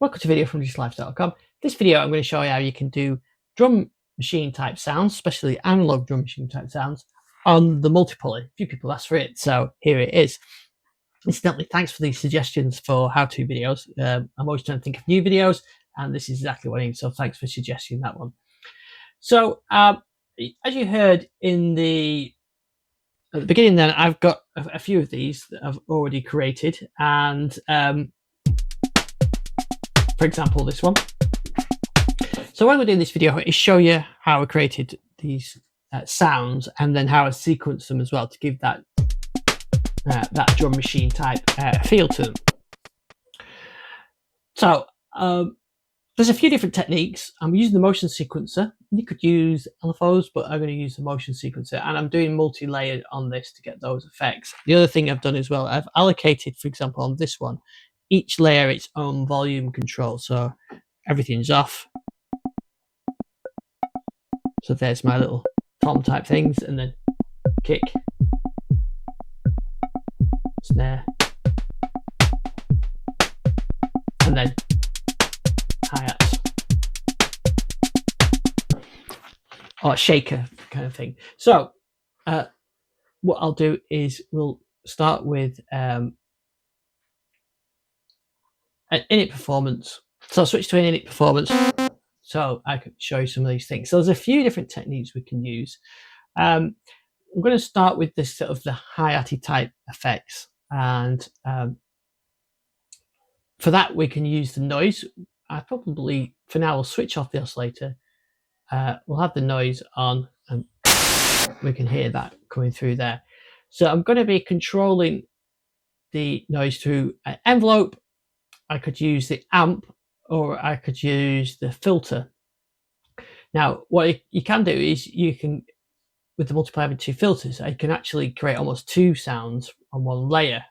Welcome to a video from DJsLife.com. This video I'm going to show you how you can do drum machine type sounds, especially analog drum machine type sounds, on the multi-pulley. A few people asked for it, so here it is. Incidentally, thanks for these suggestions for how-to videos. I'm always trying to think of new videos, and this is exactly what I need, so thanks for suggesting that one. So as you heard at the beginning then, I've got a few of these that I've already created, and for example, this one. So what I'm going to do in this video is show you how I created these sounds, and then how I sequence them as well to give that that drum machine type feel to them. So there's a few different techniques. I'm using the motion sequencer. You could use LFOs, but I'm going to use the motion sequencer, and I'm doing multi-layered on this to get those effects. The other thing I've done as well, I've allocated, for example, on this one, each layer its own volume control, so everything's off. So there's my little tom type things, and then kick, snare, and then hi-hats, or a shaker kind of thing. So what I'll do is we'll start with an Init performance. So I'll switch to an Init performance so I can show you some of these things. So there's a few different techniques we can use. I'm going to start with this sort of the hi-hatty type effects, and for that we can use the noise. I probably for now will switch off the oscillator. We'll have the noise on, and we can hear that coming through there. So I'm going to be controlling the noise through an envelope. I could use the amp, or I could use the filter. Now what you can do is you can, with the multiplier having two filters, I can actually create almost two sounds on one layer.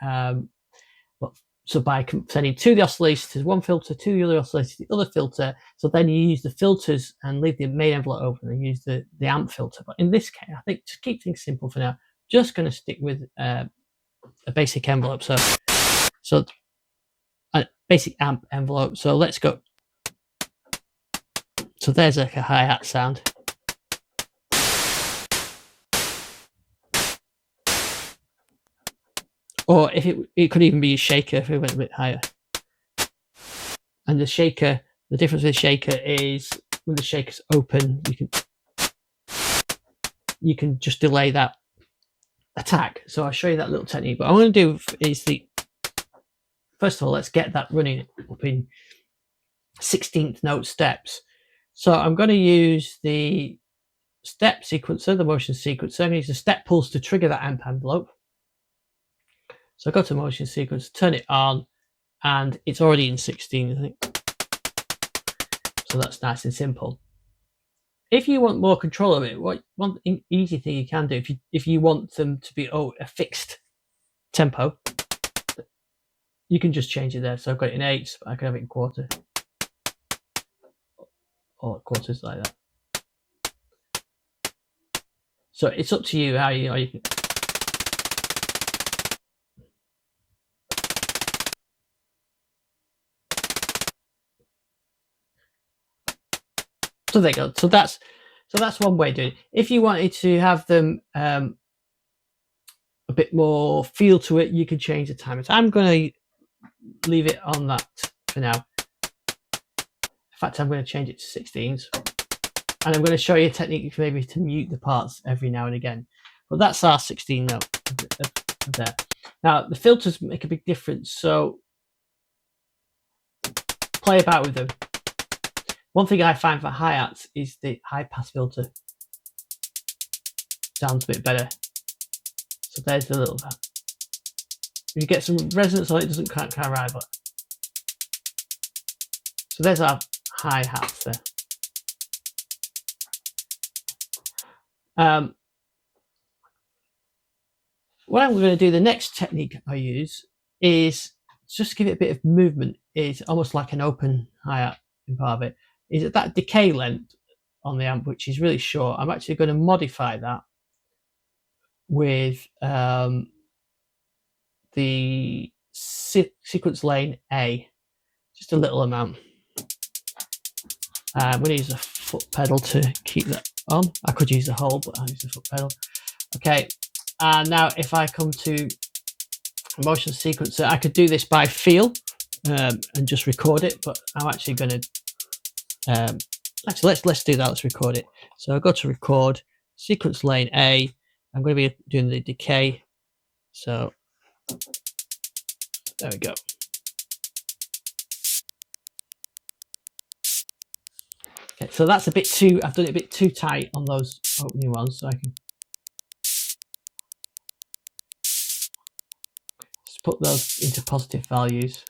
So by sending to the oscillators, one filter, to the other oscillator, the other filter, so then you use the filters and leave the main envelope open and use the amp filter. But in this case, I think to keep things simple for now, just going to stick with a basic envelope. So a basic amp envelope. So let's go. So there's like a hi-hat sound. Or if it could even be a shaker if it went a bit higher. And the shaker, the difference with the shaker is when the shaker's open, you can just delay that attack. So I'll show you that little technique. But what I'm going to do is first of all, let's get that running up in 16th note steps. So I'm going to use the step sequencer, the motion sequencer. I'm going to use the step pulse to trigger that amp envelope. So I go to motion sequence, turn it on, and it's already in 16, I think. So that's nice and simple. If you want more control of it, one easy thing you can do, if you want them to be a fixed tempo, you can just change it there. So I've got it in eighths, but I can have it in quarter, or quarters like that. So it's up to you how you can. So there you go. So that's one way of doing it. If you wanted to have them a bit more feel to it, you can change the time. So I'm going to leave it on that for now. In fact, I'm going to change it to 16s, and I'm going to show you a technique maybe to mute the parts every now and again. But that's our 16 note there. Now the filters make a big difference, so play about with them. One thing I find for hi-hats is the high pass filter sounds a bit better. So there's the little bit. If you get some resonance on it, doesn't quite right, but so there's our hi-hats there. What I'm going to do, the next technique I use is just give it a bit of movement. It's almost like an open hi-hat in part of it. Is at that decay length on the amp, which is really short. I'm actually going to modify that with the sequence lane A. just a little amount. I'm going to use a foot pedal to keep that on. I could use the whole, but I'll use the foot pedal. Okay, and now if I come to motion sequencer, I could do this by feel and just record it, but I'm actually going to actually let's do that. Let's record it. So I'll go to record sequence lane A. I'm going to be doing the decay. So there we go. Okay, so that's a bit too, I've done it a bit too tight on those opening ones, so I can just put those into positive values.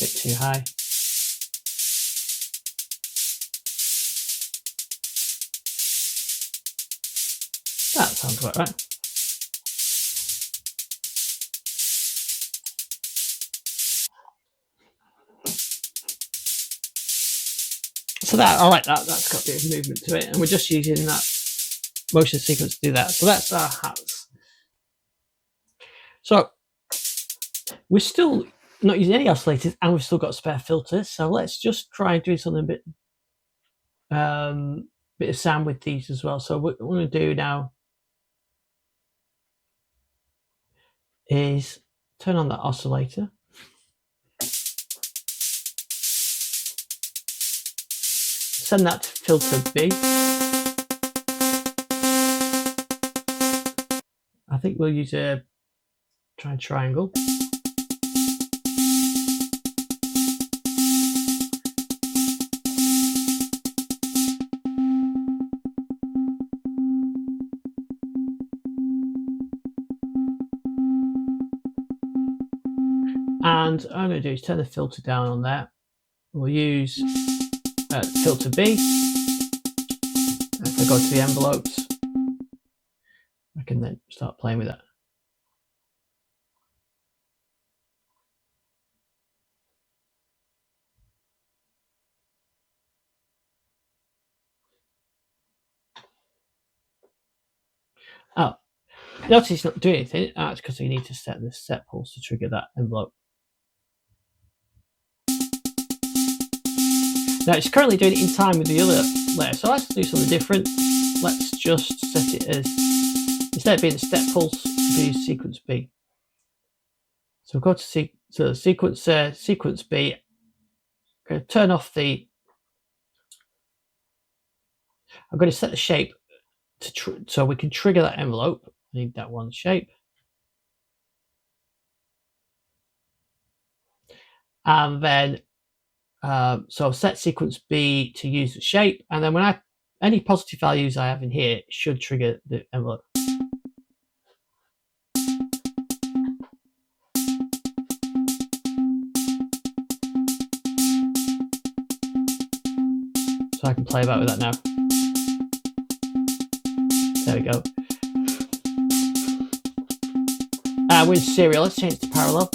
Bit too high. That sounds about right. So that, I like that, that's got a bit of movement to it, and we're just using that motion sequence to do that. So that's our hats. So we're still not using any oscillators, and we've still got spare filters. So let's just try and do something a bit of sound with these as well. So what we're going to do now is turn on that oscillator. Send that to filter B. I think we'll use a triangle. And I'm going to do is turn the filter down on there. We'll use filter B. If I go to the envelopes, I can then start playing with that. Oh, notice it's not doing anything. That's because you need to set the set pulse to trigger that envelope. Now it's currently doing it in time with the other layer, so let's do something different. Let's just set it as, instead of being the step pulse, do sequence B. So we'll go to sequence B. I'm going to turn off the, I'm going to set the shape to so we can trigger that envelope. I need that one shape. And then so set sequence B to use the shape, and then when any positive values I have in here should trigger the envelope. So I can play about with that now. There we go. We're in serial. Let's change to parallel.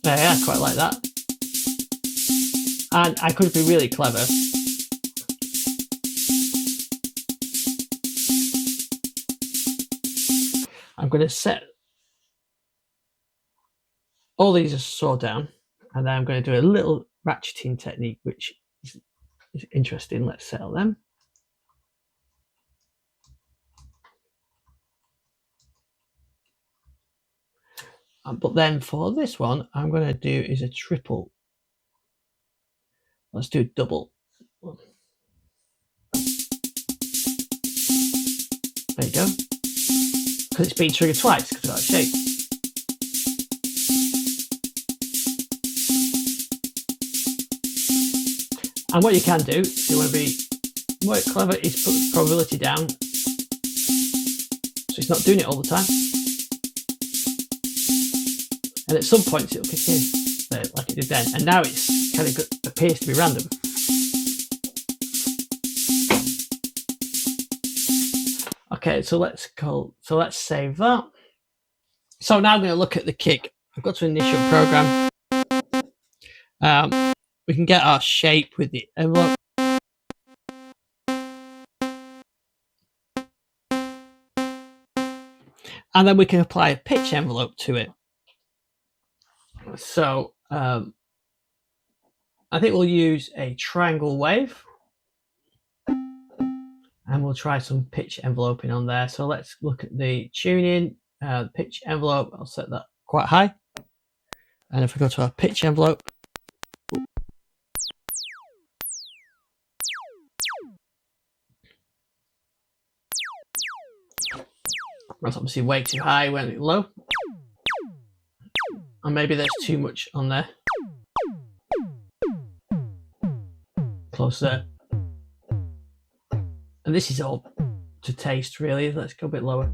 Yeah, I quite like that. And I could be really clever. I'm going to set all these as saw down, and then I'm going to do a little ratcheting technique, which is interesting. Let's settle them. But then for this one, I'm going to do is a triple. Let's do a double. There you go. Because it's been triggered twice because of that shape. And what you can do, if you want to be more clever, is put the probability down so it's not doing it all the time. And at some points it'll kick in, like it did then. And now it's kind of appears to be random. Okay, so let's save that. So now I'm going to look at the kick. I've got to initial program. We can get our shape with the envelope. And then we can apply a pitch envelope to it. So I think we'll use a triangle wave. And we'll try some pitch enveloping on there. So let's look at the tuning, the pitch envelope. I'll set that quite high. And if we go to our pitch envelope, that's obviously way too high, went low. And maybe there's too much on there. Close there. And this is all to taste, really. Let's go a bit lower.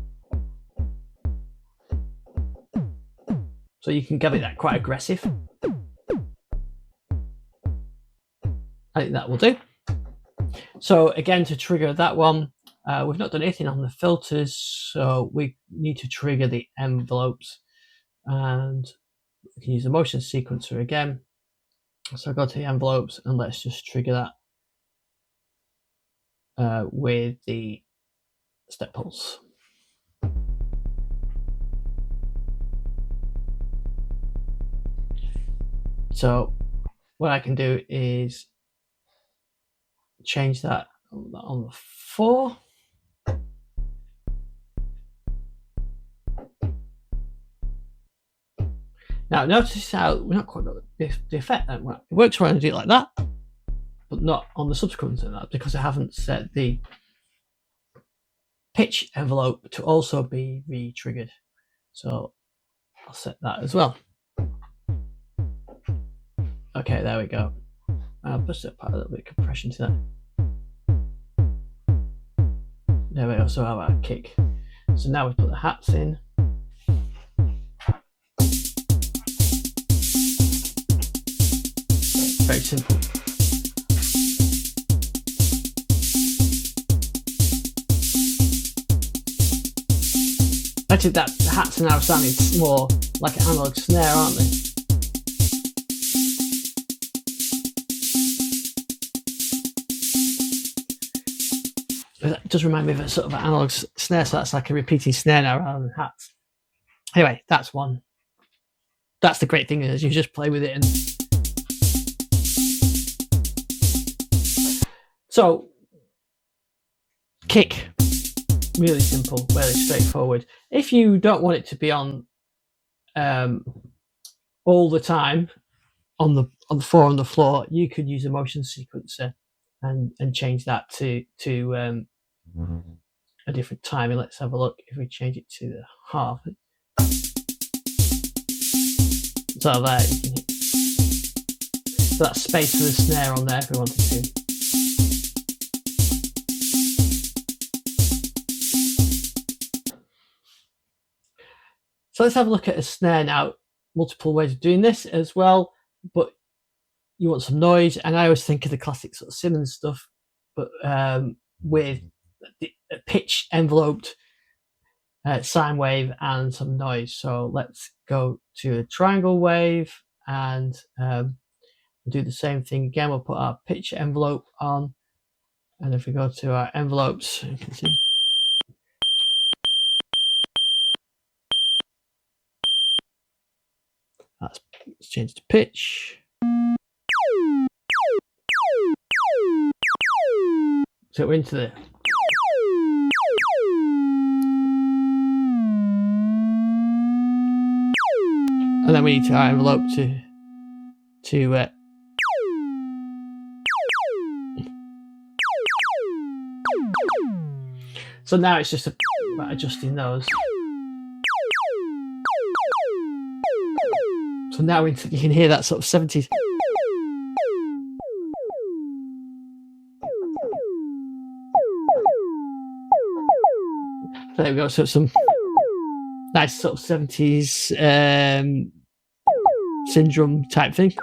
So you can give it that quite aggressive. I think that will do. So again, to trigger that one, we've not done anything on the filters, so we need to trigger the envelopes. And we can use the motion sequencer again. So go to the envelopes and let's just trigger that with the step pulse. So what I can do is change that on the 4. Now notice how we're not quite got the effect that it works when I do it like that, but not on the subsequent of that, because I haven't set the pitch envelope to also be re-triggered. So I'll set that as well. Okay, there we go. I'll just apply a little bit of compression to that. There we go. So how about a kick? So now we put the hats in. Very simple. Actually, the hats are now sounding more like an analog snare, aren't they? That does remind me of a sort of an analog snare, so that's like a repeating snare now rather than hats. Anyway, that's one. That's the great thing, is you just play with it. And so, kick, really simple, really straightforward. If you don't want it to be on all the time on the 4 on the floor, you could use a motion sequencer and change that to a different time. And let's have a look if we change it to the half. So there you can hit. So that's space for the snare on there if we wanted to. So let's have a look at a snare now. Multiple ways of doing this as well, but you want some noise, and I always think of the classic sort of Simmons stuff, but with the pitch enveloped sine wave and some noise. So let's go to a triangle wave and do the same thing again. We'll put our pitch envelope on, and if we go to our envelopes, you can see. Let's change to pitch. So we're into the and then we need our envelope to so now it's just about adjusting those. So now you can hear that sort of 70s. So there we go. So some nice sort of 70s syndrome type thing.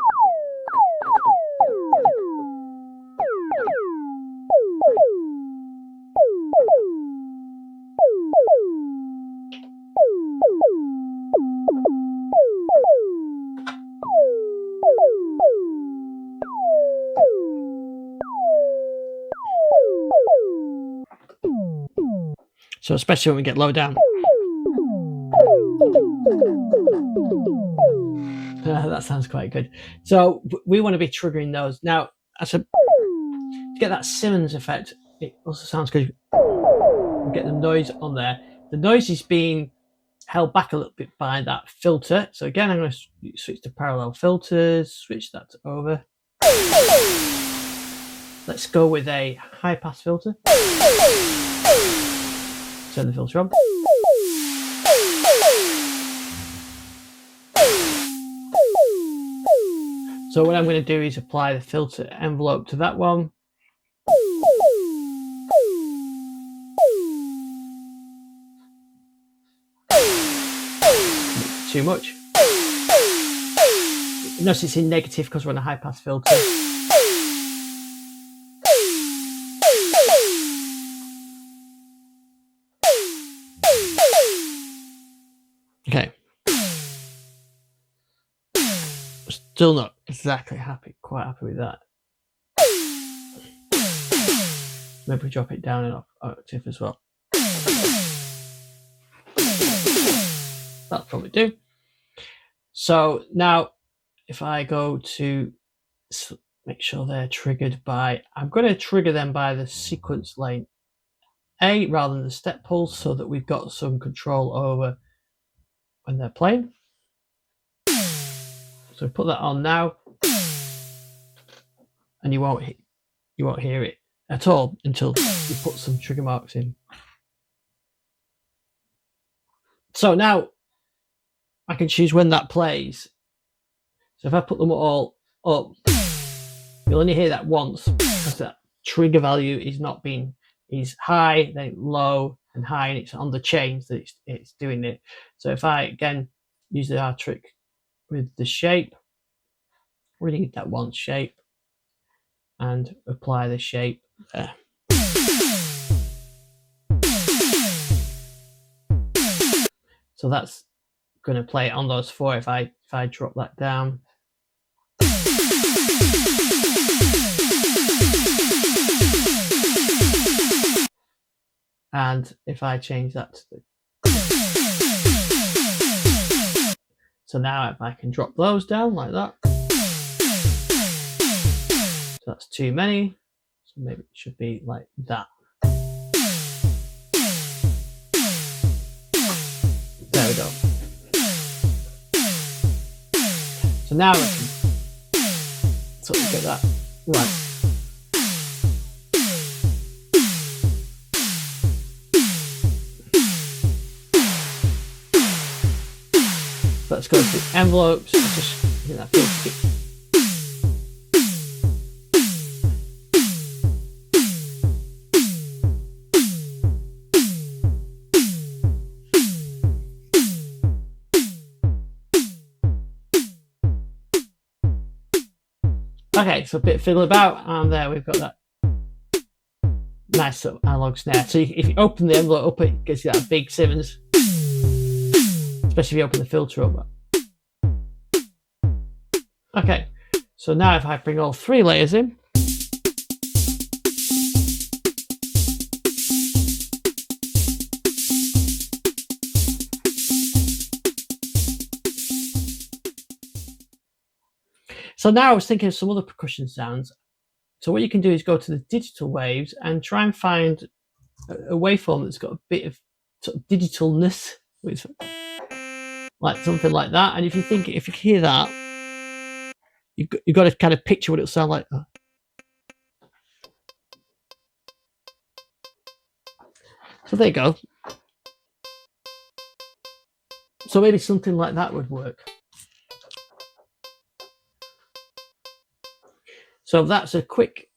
So especially when we get low down. That sounds quite good. So we want to be triggering those. Now, to get that Simmons effect, it also sounds good. We get the noise on there. The noise is being held back a little bit by that filter. So again, I'm going to switch to parallel filters, switch that over. Let's go with a high pass filter. Turn the filter on. So what I'm going to do is apply the filter envelope to that one. Too much. Notice it's in negative because we're on a high pass filter. Okay. Still not exactly quite happy with that. Maybe we drop it down an octave as well. That'll probably do. So now if I go to make sure they're triggered by, I'm going to trigger them by the sequence lane A rather than the step pulse, so that we've got some control over when they're playing. So put that on now, and you won't hear it at all until you put some trigger marks in. So now I can choose when that plays. So if I put them all up, you'll only hear that once, because that trigger value is high, then low and high, and it's on the chains that it's doing it. So if I again use our trick with the shape, we need that one shape and apply the shape there. So that's going to play on those four. If I drop that down, and if I change that to the, so now if I can drop those down like that, so that's too many, so maybe it should be like that. There we go. So now we can sort of get that right. So let's go to the envelopes. Just get that filter. Okay, so a bit of fiddle about, and there we've got that nice sort of analog snare. So if you open the envelope up, it gives you that big Simmons, especially if you open the filter up. Okay, so now if I bring all three layers in, so now I was thinking of some other percussion sounds. So what you can do is go to the digital waves and try and find a waveform that's got a bit of sort of digitalness, like something like that. And if you hear that, you've got to kind of picture what it'll sound like. So there you go. So maybe something like that would work. So that's a quick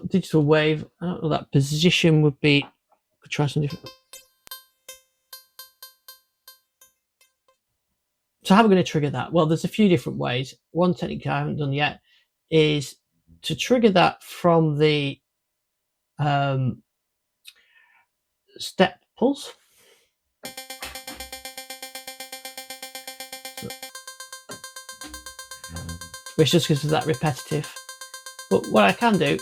digital wave. I don't know, that position would be, could try some different. So how are we going to trigger that? Well, there's a few different ways. One technique I haven't done yet is to trigger that from the step pulse. Which just gives us that repetitive. But what I can do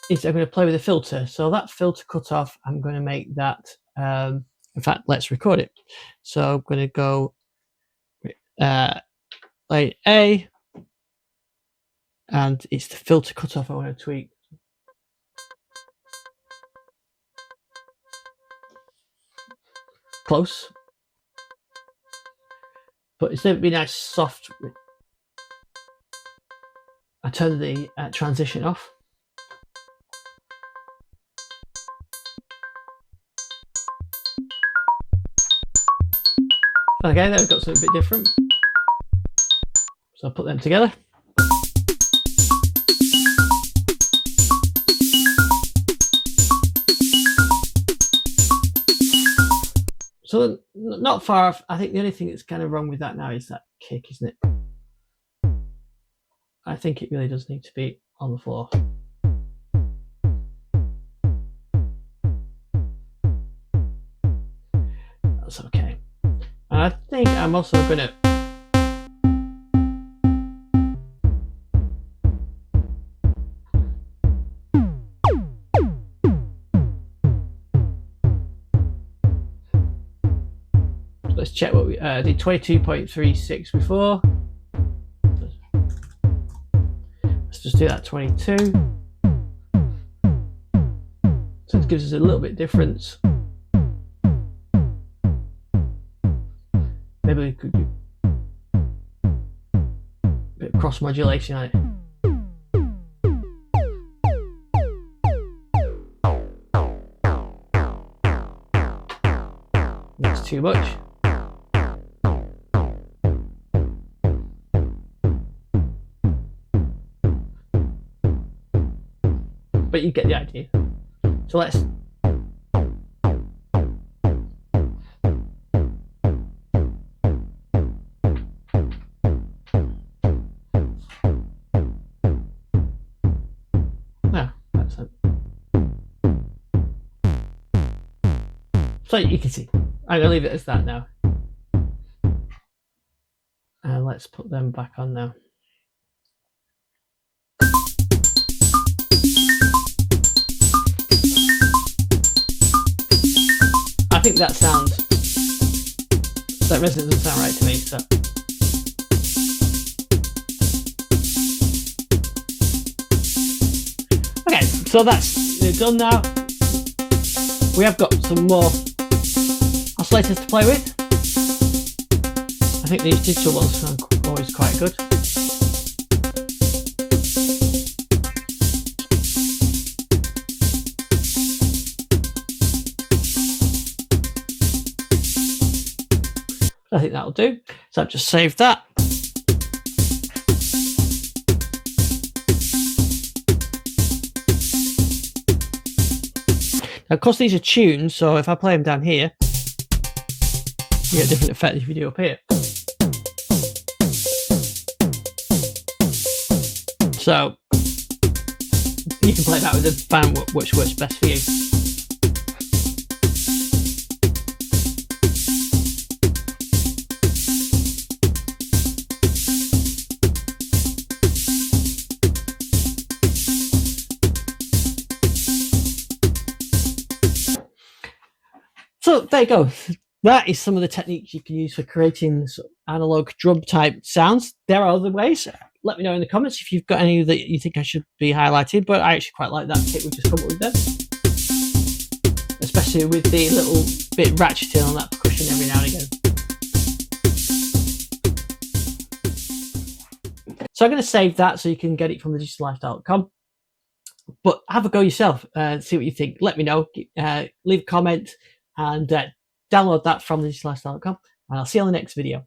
is I'm going to play with the filter. So that filter cutoff, I'm going to make that. In fact, let's record it. So I'm going to go lane A, and it's the filter cutoff I want to tweak. Close, but instead of being nice soft, I turn the transition off. Okay, there we've got something a bit different. So I'll put them together. So not far off. I think the only thing that's kind of wrong with that now is that kick, isn't it? I think it really does need to be on the floor. That's okay. And I think I'm also going to let's check what we did 22.36 before. Let's just do that 22. So it gives us a little bit difference. Maybe we could do a bit of cross modulation on it. That's too much. But you get the idea. So let's that's it. So you can see. I'm gonna leave it as that now. And let's put them back on now. I think that resonance doesn't sound right to me. So okay, so that's done now. We have got some more oscillators to play with. I think these digital ones sound always quite good. I think that'll do. So I've just saved that. Now, of course, these are tuned, so if I play them down here, you get a different effect if you do up here. So you can play that with it, find which works best for you. So there you go. That is some of the techniques you can use for creating sort of analog drum type sounds. There are other ways. Let me know in the comments if you've got any that you think I should be highlighted, but I actually quite like that kit we just come up with there. Especially with the little bit ratcheting on that percussion every now and again. So I'm going to save that so you can get it from thedigitalLifestyle.com. But have a go yourself and see what you think. Let me know. Leave a comment and download that from thedigitalLifestyle.com. And I'll see you on the next video.